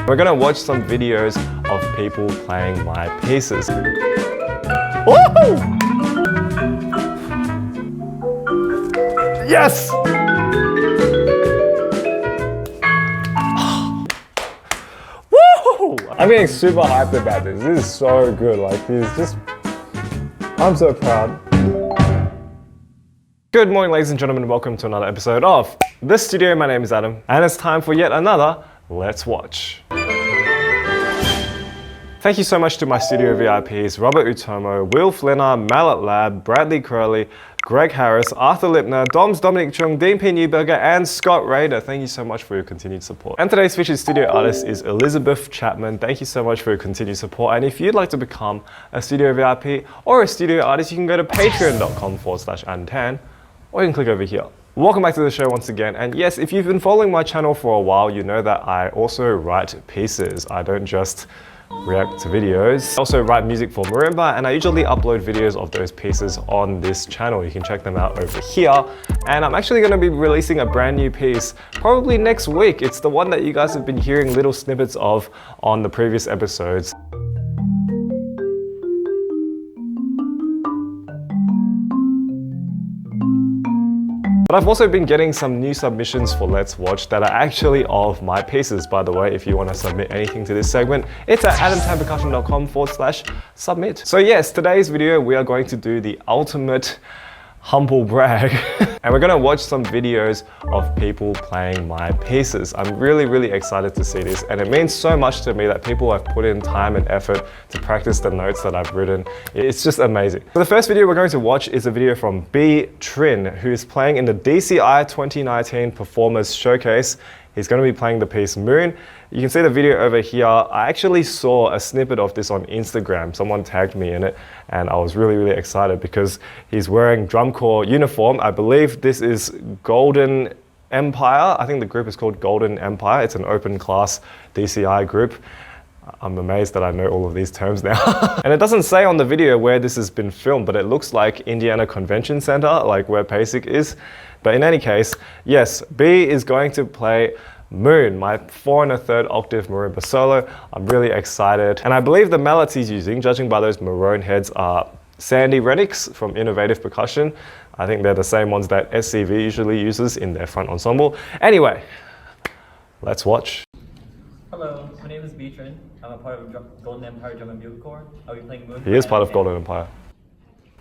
We're gonna watch some videos of people playing my pieces. Woo! Yes! Woo! I'm getting super hyped about this. This is so good. Like, I'm so proud. Good morning, ladies and gentlemen, and welcome to another episode of The Studio. My name is Adam, and it's time for yet another Let's Watch. Thank you so much to my studio VIPs, Robert Utomo, Will Flinner, Mallet Lab, Bradley Curley, Greg Harris, Arthur Lipner, Doms Dominic Chung, Dean P. Newberger, and Scott Rader. Thank you so much for your continued support. And today's featured studio artist is Elizabeth Chapman. Thank you so much for your continued support. And if you'd like to become a studio VIP or a studio artist, you can go to patreon.com/Antan, or you can click over here. Welcome back to the show once again, and yes, if you've been following my channel for a while, you know that I also write pieces. I don't just react to videos. I also write music for marimba, and I usually upload videos of those pieces on this channel. You can check them out over here. And I'm actually going to be releasing a brand new piece probably next week. It's the one that you guys have been hearing little snippets of on the previous episodes. But I've also been getting some new submissions for Let's Watch that are actually of my pieces. By the way, if you want to submit anything to this segment, it's at adamtanpercussion.com/submit. So yes, today's video, we are going to do the ultimate humble brag. And we're gonna watch some videos of people playing my pieces. I'm really excited to see this, and it means so much to me that people have put in time and effort to practice the notes that I've written. It's just amazing. So the first video we're going to watch is a video from Trinh, who is playing in the DCI 2019 Performers Showcase. He's going to be playing the piece Moon. You can see the video over here. I actually saw a snippet of this on Instagram. Someone tagged me in it, and I was really excited because he's wearing drum corps uniform. I believe this is Golden Empire. I think the group is called Golden Empire. It's an open class DCI group. I'm amazed that I know all of these terms now. And it doesn't say on the video where this has been filmed, but it looks like Indiana Convention Center, like where PASIC is. But in any case, yes, B is going to play Moon, my 4 1/3 octave marimba solo. I'm really excited. And I believe the mallets he's using, judging by those maroon heads, are Sandy Rennicks from Innovative Percussion. I think they're the same ones that SCV usually uses in their front ensemble. Anyway, let's watch. Hello, my name is Trinh. I'm a part of Golden Empire Drum and Bugle Corps. I'll be playing Moon. He is part of Golden Empire.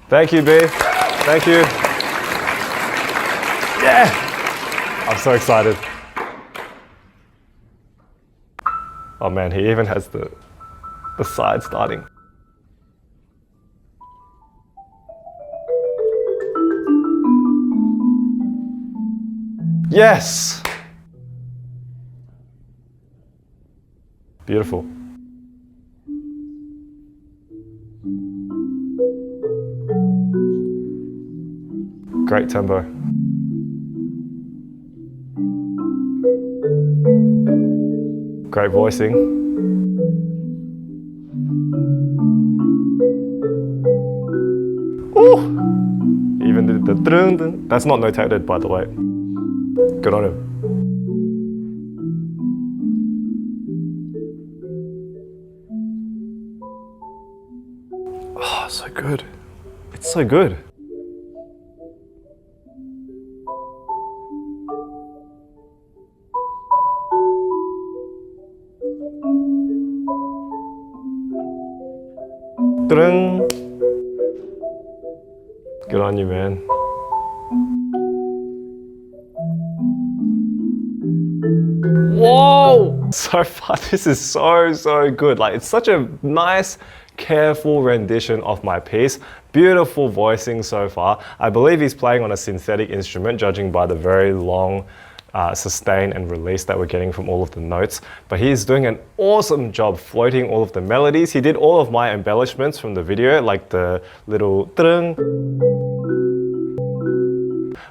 Thank you, B. Thank you. Yeah! I'm so excited. Oh man, he even has the side starting. Yes! Beautiful. Great tempo. Great voicing. Ooh! He even did the dun dun. That's not notated, by the way. Good on him. Oh, so good. It's so good. Good on you, man. Whoa! So far, this is so good. Like, it's such a nice, careful rendition of my piece. Beautiful voicing so far. I believe he's playing on a synthetic instrument, judging by the very long sustain and release that we're getting from all of the notes. But he's doing an awesome job floating all of the melodies. He did all of my embellishments from the video, like the little ding,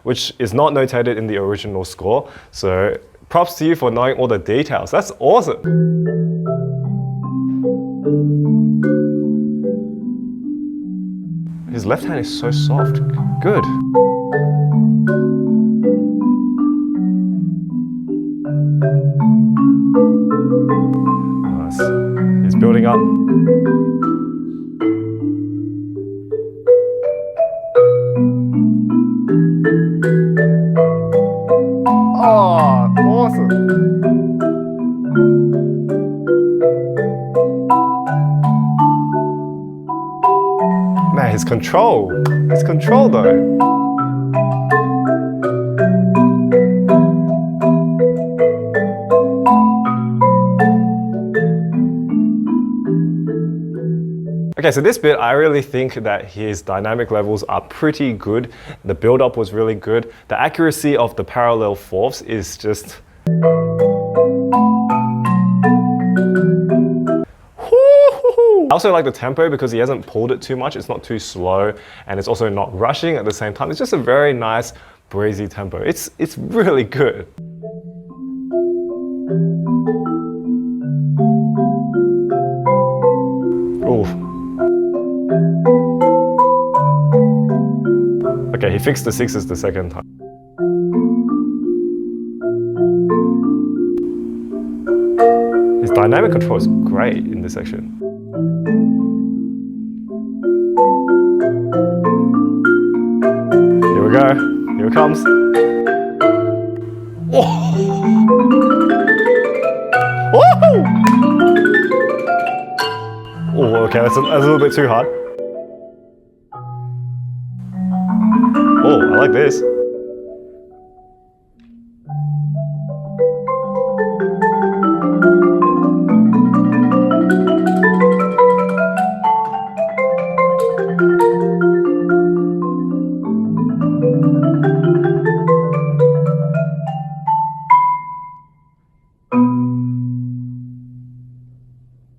which is not notated in the original score. So props to you for knowing all the details. That's awesome. His left hand is so soft. Good. Nice. He's building up. Oh, awesome. Man, his control. His control though. Okay, so this bit, I really think that his dynamic levels are pretty good. The build-up was really good. The accuracy of the parallel fourths is just... I also like the tempo because he hasn't pulled it too much. It's not too slow and it's also not rushing at the same time. It's just a very nice, breezy tempo. It's really good. Ooh. Okay, he fixed the sixes the second time. His dynamic control is great in this section. Here we go. Here it comes. Oh! Woo! Oh, okay, that's a little bit too hard. Oh, I like this.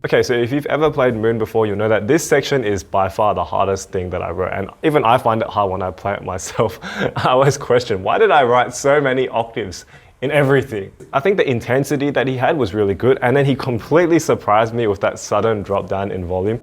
Okay, so if you've ever played Moon before, you'll know that this section is by far the hardest thing that I wrote. And even I find it hard when I play it myself. I always question, why did I write so many octaves in everything? I think the intensity that he had was really good. And then he completely surprised me with that sudden drop down in volume.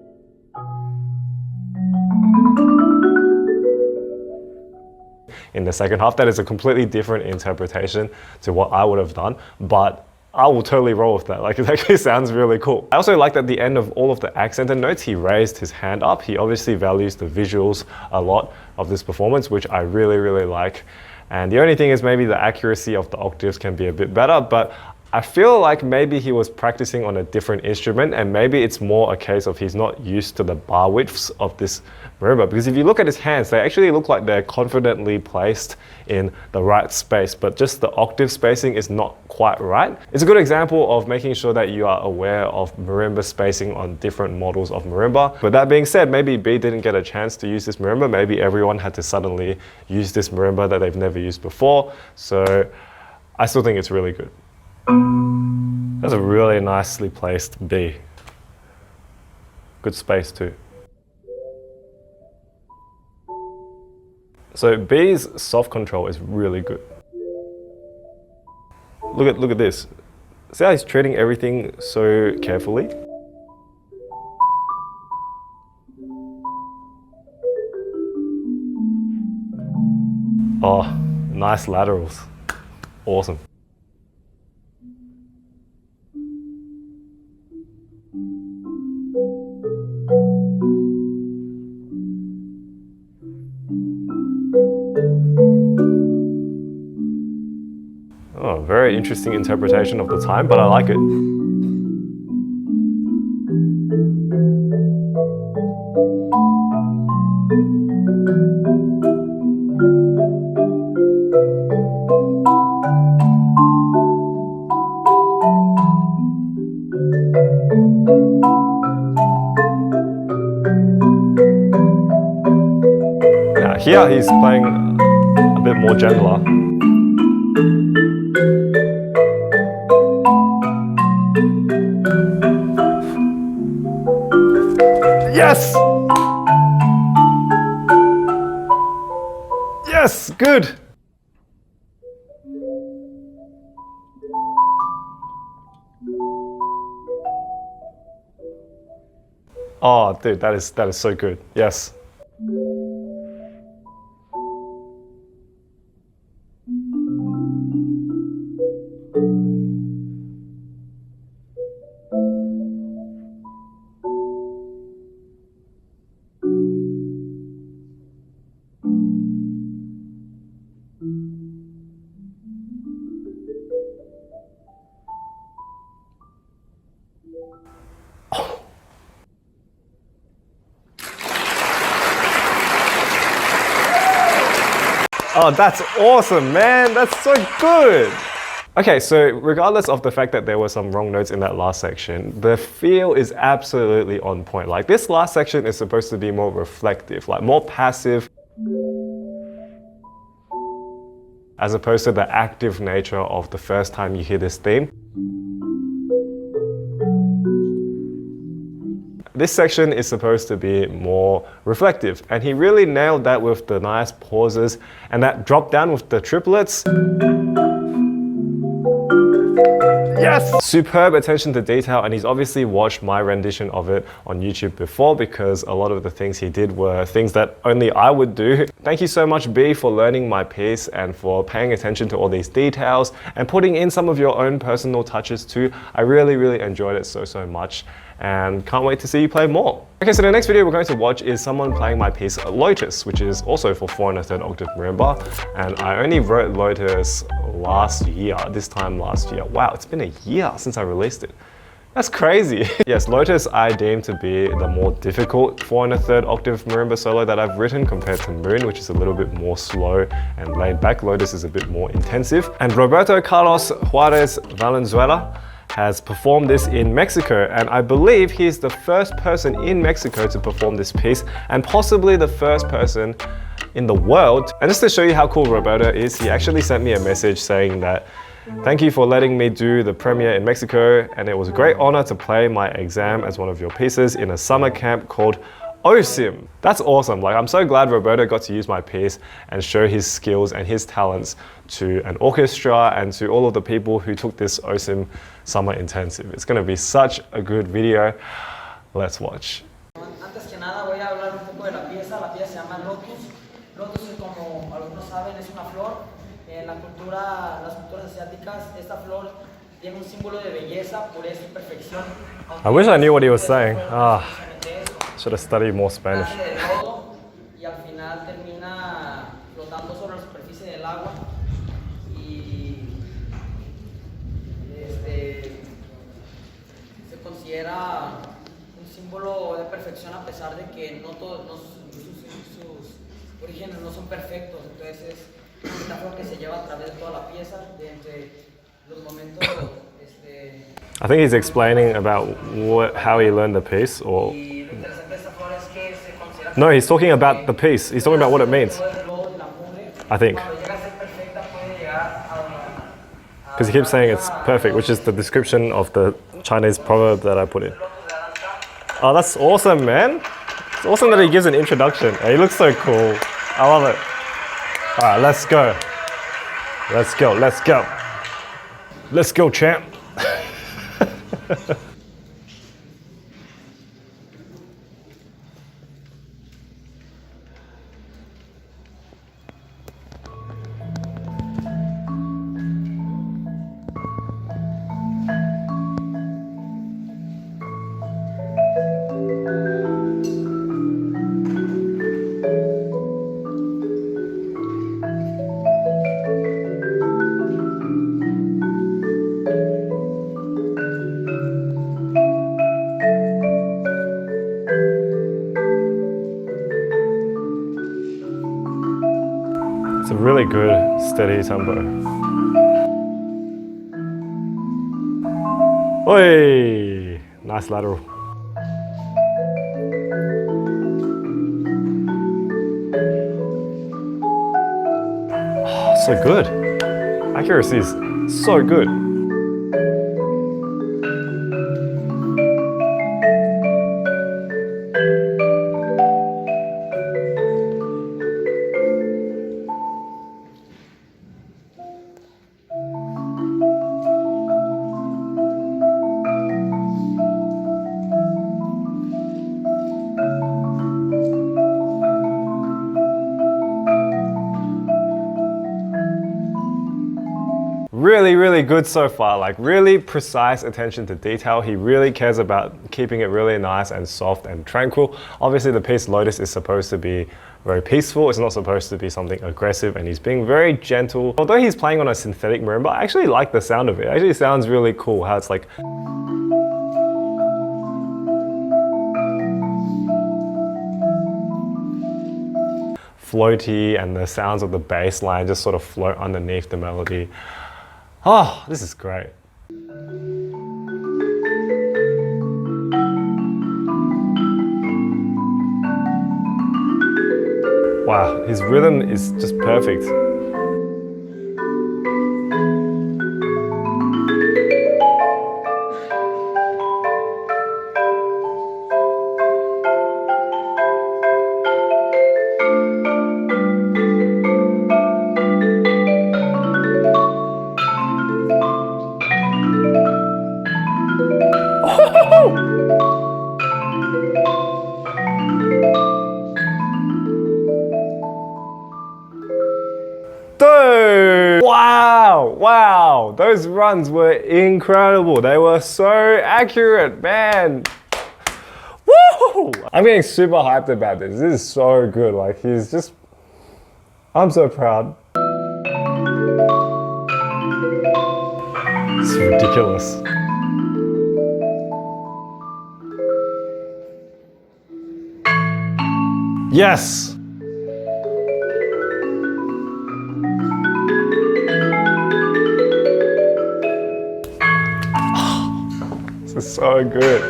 In the second half, that is a completely different interpretation to what I would have done. But I will totally roll with that. Like, it actually sounds really cool. I also like that at the end of all of the accented notes, he raised his hand up. He obviously values the visuals a lot of this performance, which I really, really like. And the only thing is maybe the accuracy of the octaves can be a bit better, but I feel like maybe he was practicing on a different instrument and maybe it's more a case of he's not used to the bar widths of this marimba. Because if you look at his hands, they actually look like they're confidently placed in the right space, but just the octave spacing is not quite right. It's a good example of making sure that you are aware of marimba spacing on different models of marimba. But that being said, maybe B didn't get a chance to use this marimba. Maybe everyone had to suddenly use this marimba that they've never used before. So I still think it's really good. That's a really nicely placed B. Good space too. So B's soft control is really good. Look at this. See how he's treating everything so carefully? Oh, nice laterals. Awesome. Oh, very interesting interpretation of the time, but I like it. Now here he's playing a bit more gentler. Yes! Yes, good! Oh, dude, that is so good. Yes. Oh, that's awesome, man. That's so good. Okay, so regardless of the fact that there were some wrong notes in that last section, the feel is absolutely on point. Like this last section is supposed to be more reflective, like more passive, as opposed to the active nature of the first time you hear this theme. This section is supposed to be more reflective, and he really nailed that with the nice pauses and that drop down with the triplets. Yes! Superb attention to detail, and he's obviously watched my rendition of it on YouTube before because a lot of the things he did were things that only I would do. Thank you so much, B, for learning my piece and for paying attention to all these details and putting in some of your own personal touches too. I really enjoyed it so much and can't wait to see you play more. Okay, so the next video we're going to watch is someone playing my piece Lotus, which is also for 4 1/3 octave marimba, and I only wrote Lotus this time last year. Wow, it's been a year since I released it. That's crazy. Yes, Lotus I deem to be the more difficult 4 1/3 octave marimba solo that I've written compared to Moon, which is a little bit more slow and laid back. Lotus is a bit more intensive. And Roberto Carlos Juárez Valenzuela has performed this in Mexico, and I believe he's the first person in Mexico to perform this piece and possibly the first person in the world. And just to show you how cool Roberto is, he actually sent me a message saying that thank you for letting me do the premiere in Mexico, and it was a great honor to play my exam as one of your pieces in a summer camp called OSIM. That's awesome. Like, I'm so glad Roberto got to use my piece and show his skills and his talents to an orchestra and to all of the people who took this OSIM summer intensive. It's going to be such a good video. Let's watch. Antes que nada voy a hablar un poco de la pieza. La pieza se llama Lotus. Lotus, como algunos saben, es una flor. En las culturas asiáticas, esta flor tiene un símbolo de belleza, pureza y perfección. I wish I knew what he was saying. Should have studied more Spanish. Y al final termina flotando sobre la superficie del agua y se considera un símbolo de perfección a pesar de que sus orígenes no son perfectos. Entonces es una flor que se lleva a través de toda la pieza, de entre los momentos. I think he's explaining about how he learned the piece, or no, he's talking about the piece. He's talking about what it means. I think. Because he keeps saying it's perfect, which is the description of the Chinese proverb that I put in. Oh, that's awesome, man. It's awesome that he gives an introduction. He looks so cool. I love it. All right, let's go. Let's go, let's go. Let's go, champ. It's a really good, steady tempo. Oi! Nice lateral. Oh, so good. Accuracy is so good. Really good so far, like really precise attention to detail. He really cares about keeping it really nice and soft and tranquil. Obviously the piece Lotus is supposed to be very peaceful. It's not supposed to be something aggressive, and he's being very gentle. Although he's playing on a synthetic marimba, I actually like the sound of it. It actually sounds really cool how it's like floaty and the sounds of the bass line just sort of float underneath the melody. Oh, this is great. Wow, his rhythm is just perfect. Dude! Wow! Wow! Those runs were incredible. They were so accurate, man. Woo! I'm getting super hyped about this. This is so good. Like, he's just... I'm so proud. It's ridiculous. Yes! This is so good.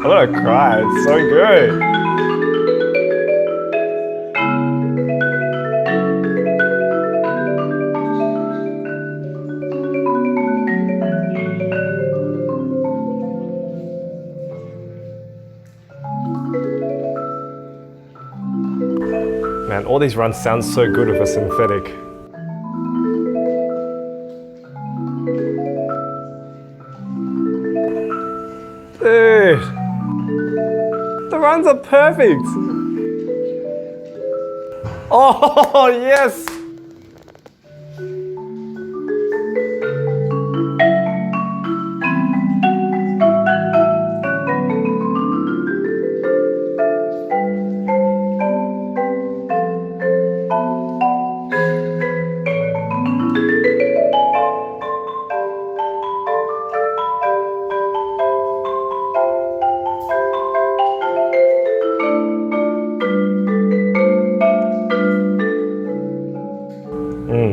I'm gonna cry, it's so good. Man, all these runs sound so good with a synthetic. Dude, the runs are perfect. Oh, yes.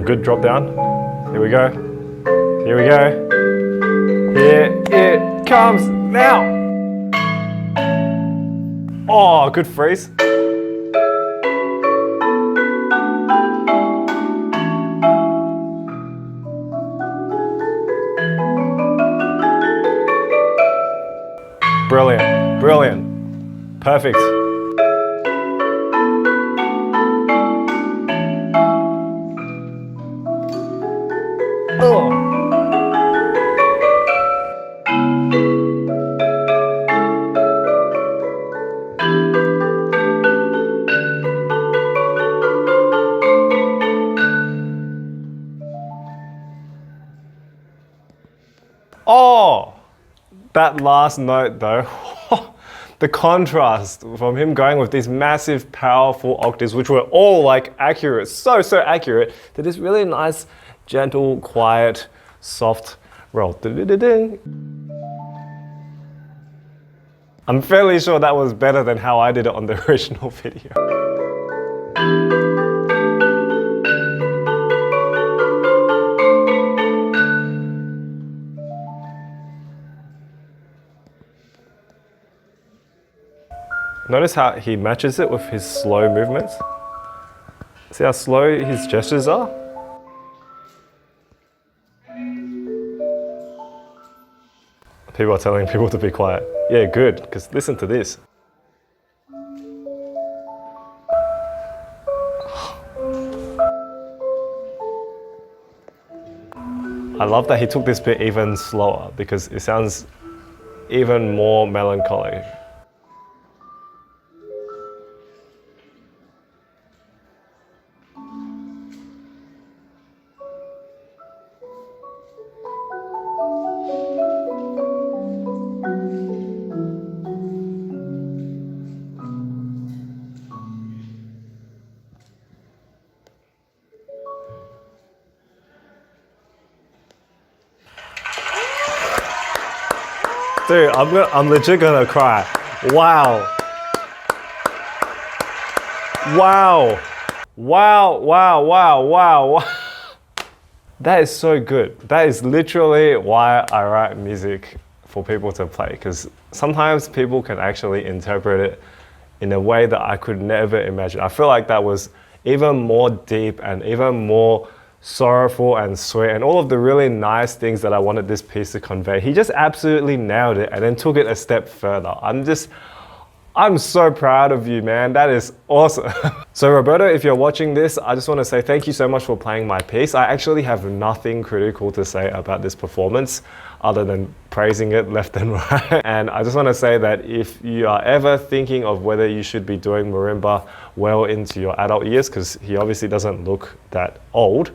Good drop down. Here we go. Here we go. Here it comes now. Oh, good freeze. Brilliant, brilliant, perfect. Oh, that last note though, the contrast from him going with these massive, powerful octaves, which were all like accurate, so accurate, to this really nice, gentle, quiet, soft roll. I'm fairly sure that was better than how I did it on the original video. Notice how he matches it with his slow movements. See how slow his gestures are? People are telling people to be quiet. Yeah, good, because listen to this. I love that he took this bit even slower because it sounds even more melancholic. Dude, I'm legit gonna cry. Wow. Wow. Wow, wow, wow, wow. That is so good. That is literally why I write music for people to play, because sometimes people can actually interpret it in a way that I could never imagine. I feel like that was even more deep and even more sorrowful and sweet and all of the really nice things that I wanted this piece to convey. He just absolutely nailed it and then took it a step further. I'm so proud of you, man. That is awesome. So Roberto, if you're watching this, I just want to say thank you so much for playing my piece. I actually have nothing critical to say about this performance other than praising it left and right. And I just want to say that if you are ever thinking of whether you should be doing marimba well into your adult years, because he obviously doesn't look that old,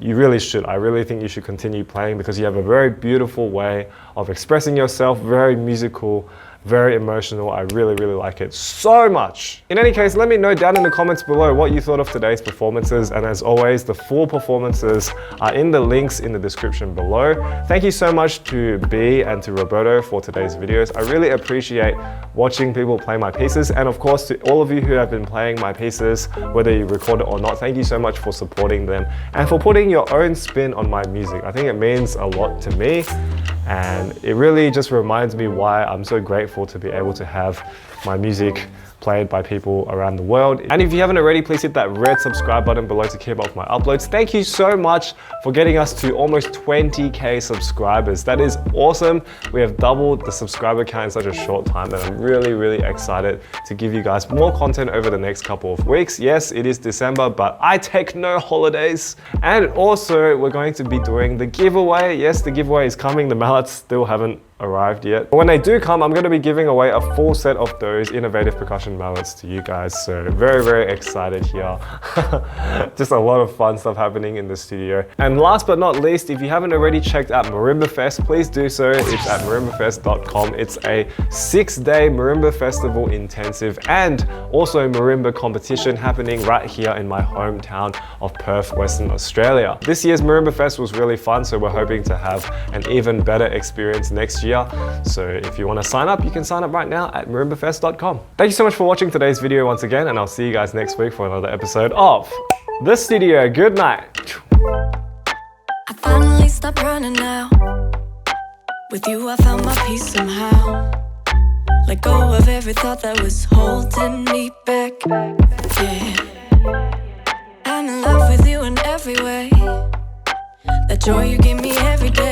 you really should. I really think you should continue playing because you have a very beautiful way of expressing yourself, very musical, very emotional. I really, really like it so much. In any case, let me know down in the comments below what you thought of today's performances. And as always, the full performances are in the links in the description below. Thank you so much to B and to Roberto for today's videos. I really appreciate watching people play my pieces. And of course, to all of you who have been playing my pieces, whether you record it or not, thank you so much for supporting them and for putting your own spin on my music. I think it means a lot to me. And it really just reminds me why I'm so grateful to be able to have my music played by people around the world. And if you haven't already, please hit that red subscribe button below to keep up with my uploads. Thank you so much for getting us to almost 20k subscribers. That is awesome. We have doubled the subscriber count in such a short time, and I'm really, really excited to give you guys more content over the next couple of weeks. Yes, it is December, but I take no holidays. And also, we're going to be doing the giveaway. Yes, the giveaway is coming. The mallets still haven't arrived yet. But when they do come, I'm going to be giving away a full set of those innovative percussion mallets to you guys. So very, very excited here. Just a lot of fun stuff happening in the studio. And last but not least, if you haven't already checked out Marimba Fest, please do so. It's at marimbafest.com. It's a 6-day Marimba Festival intensive and also Marimba competition happening right here in my hometown of Perth, Western Australia. This year's Marimba Fest was really fun, so we're hoping to have an even better experience next year. So if you want to sign up, you can sign up right now at marimbafest.com. Thank you so much for watching today's video once again, and I'll see you guys next week for another episode of The Studio. Good night. I finally stopped running now. With you I found my peace somehow. Let go of every thought that was holding me back. Yeah, I'm in love with you in every way. That joy you give me every day.